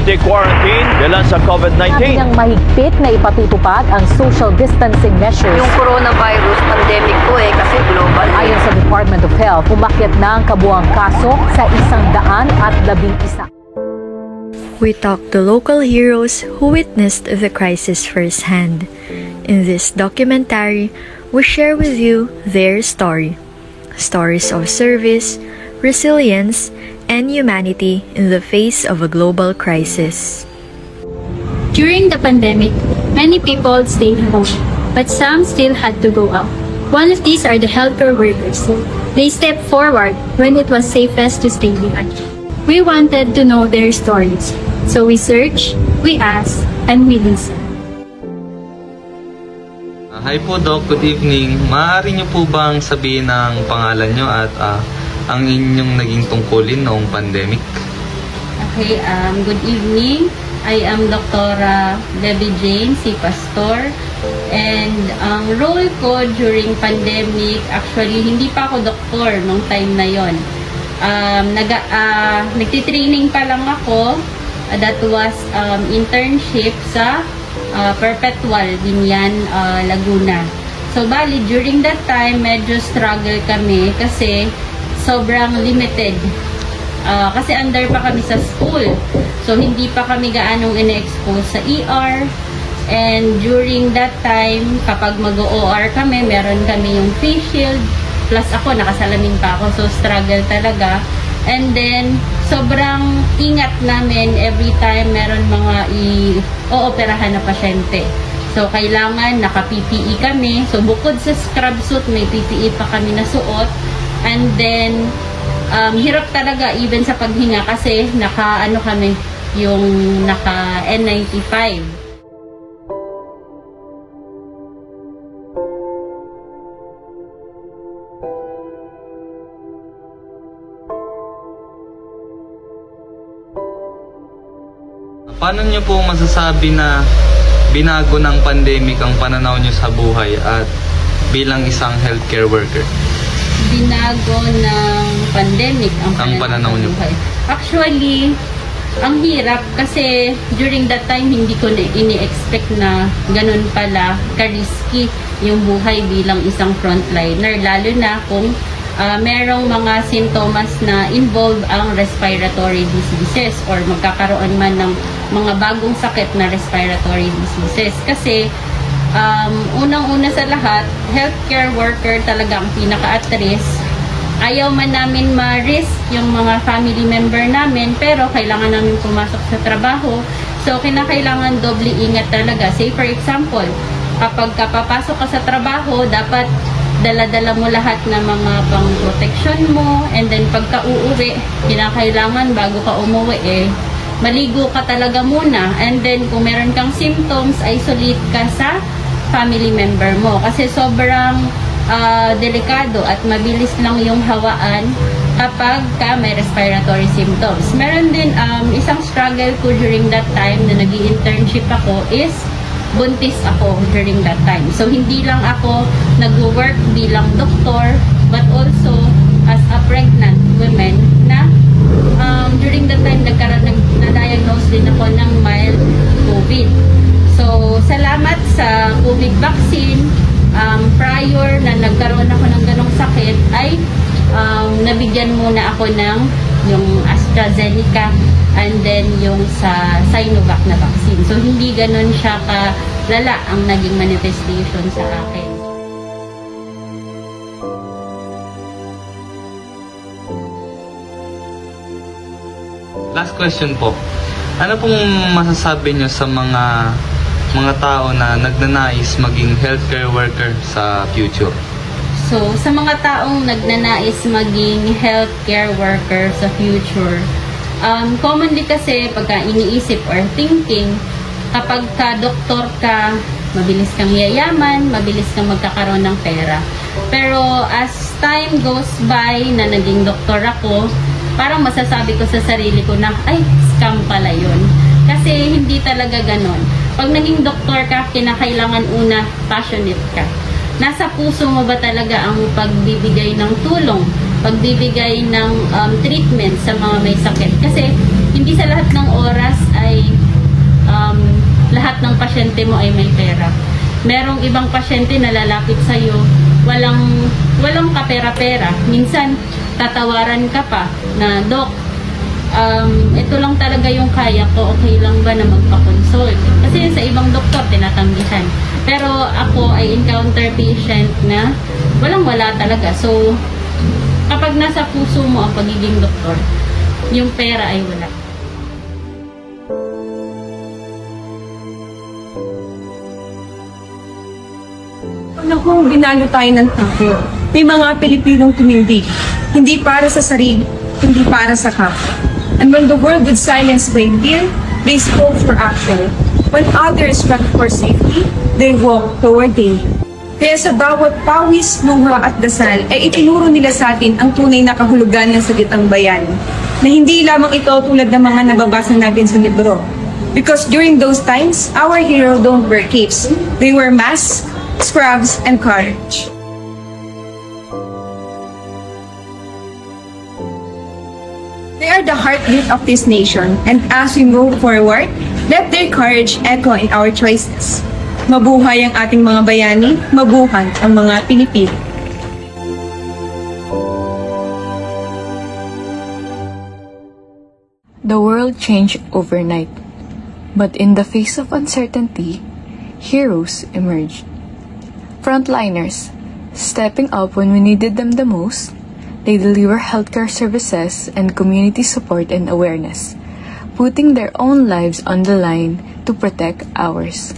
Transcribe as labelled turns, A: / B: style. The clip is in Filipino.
A: community quarantine dahil sa COVID-19.
B: Sabi niyang mahigpit na ipatutupad ang social distancing measures.
C: Yung coronavirus pandemic po kasi global.
B: Ayon sa Department of Health, umakyat na ang kabuang kaso sa 111.
D: We talk to local heroes who witnessed the crisis firsthand. In this documentary, we share with you their story. Stories of service, resilience, and humanity in the face of a global crisis.
E: During the pandemic, many people stayed home, but some still had to go out. One of these are the healthcare workers. They stepped forward when it was safest to stay behind. We wanted to know their stories, so we searched, we asked, and we listened.
F: Hi po Doc, good evening. Maaari niyo po bang sabihin ang pangalan niyo at ang inyong naging tungkulin noong pandemic?
G: Okay, good evening. I am Dr. Debbie Jane, si Pastor. And ang role ko during pandemic, actually hindi pa ako doktor nung time na yon. Nagtitraining pa lang ako. That was internship sa Perpetual, Binyan, Laguna. So, bali, during that time, medyo struggle kami kasi sobrang limited. Kasi under pa kami sa school. So, hindi pa kami gaanong ine-expose sa ER. And during that time, kapag mag-OR kami, meron kami yung face shield. Plus ako, nakasalamin pa ako. So, struggle talaga. And then, sobrang ingat namin every time meron mga i-ooperahan na pasyente. So, kailangan naka-PPE kami. So, bukod sa scrub suit, may PPE pa kami na suot. And then, hirap talaga even sa paghinga kasi naka-ano kami, yung naka-N95.
F: Paano niyo po masasabi na binago ng pandemic ang pananaw niyo sa buhay at bilang isang healthcare worker?
G: Binago ng pandemic ang pananaw niyo? Actually, ang hirap kasi during that time hindi ko ini-expect na ganun pala ka-risky yung buhay bilang isang frontliner, lalo na kung merong mga sintomas na involve ang respiratory diseases or magkakaroon man ng mga bagong sakit na respiratory diseases. Kasi unang-una sa lahat, healthcare worker talaga ang pinaka-at risk. Ayaw man namin ma-risk yung mga family member namin, pero kailangan namin pumasok sa trabaho. So, kinakailangan doble ingat talaga. Say for example, kapag papasok ka sa trabaho, dapat dala-dala mo lahat ng mga pang-protection mo, and then pagka uuwi, kinakailangan bago ka umuwi maligo ka talaga muna, and then kung meron kang symptoms, isolate ka sa family member mo kasi sobrang delikado at mabilis lang yung hawaan kapag may respiratory symptoms. Meron din isang struggle ko during that time na nag-i-internship ako is buntis ako during that time. So, hindi lang ako nag-work bilang doktor, but also as a pregnant woman na during that time na-diagnose din ako ng mild COVID. So, salamat sa COVID vaccine, prior na nagkaroon ako ng ganong sakit, ay nabigyan muna ako ng yung AstraZeneca and then yung sa Sinovac na vaccine. So, hindi ganon siya kalala ang naging manifestation sa akin.
F: Last question po. Ano pong masasabi niyo sa mga tao na nagnanais maging healthcare worker sa future?
G: So, sa mga taong nagnanais maging healthcare worker sa future, commonly kasi pagka iniisip or thinking, kapag ka-doktor ka, mabilis kang yayaman, mabilis kang magkakaroon ng pera. Pero as time goes by na naging doktor ako, parang masasabi ko sa sarili ko na, ay, scam pala yun. Kasi hindi talaga ganon. Pag naging doktor ka, kinakailangan una, passionate ka. Nasa puso mo ba talaga ang pagbibigay ng tulong, pagbibigay ng treatment sa mga may sakit? Kasi hindi sa lahat ng oras ay lahat ng pasyente mo ay may pera. Merong ibang pasyente na lalapit sa'yo, walang kapera-pera. Minsan, tatawaran ka pa na, Dok, ito lang talaga yung kaya ko, okay lang ba na magpa-consult? Kasi sa ibang doktor, tinatanggihan. Pero ako ay encounter patient na walang-wala talaga. So, kapag nasa puso mo ang pagiging doktor, yung pera ay wala.
H: Kung binalo tayo ng takot, may mga Pilipinong tumindig, hindi para sa sarili, hindi para sa kapwa. And when the world would silence by fear, they spoke for action. When others ran for safety, they walked toward danger. Kaya sa bawat pawis, luha at dasal, ay itinuro nila sa atin ang tunay na kahulugan ng Sagitang Bayan, na hindi lamang ito tulad ng mga nababasa natin sa libro. Because during those times, our hero don't wear capes. They wear masks, scrubs, and courage. They are the heartbeat of this nation, and as we move forward, let their courage echo in our choices. Mabuhay ang ating mga bayani, mabuhay ang mga Pilipino.
D: The world changed overnight, but in the face of uncertainty, heroes emerged. Frontliners, stepping up when we needed them the most, they deliver healthcare services and community support and awareness, putting their own lives on the line to protect ours.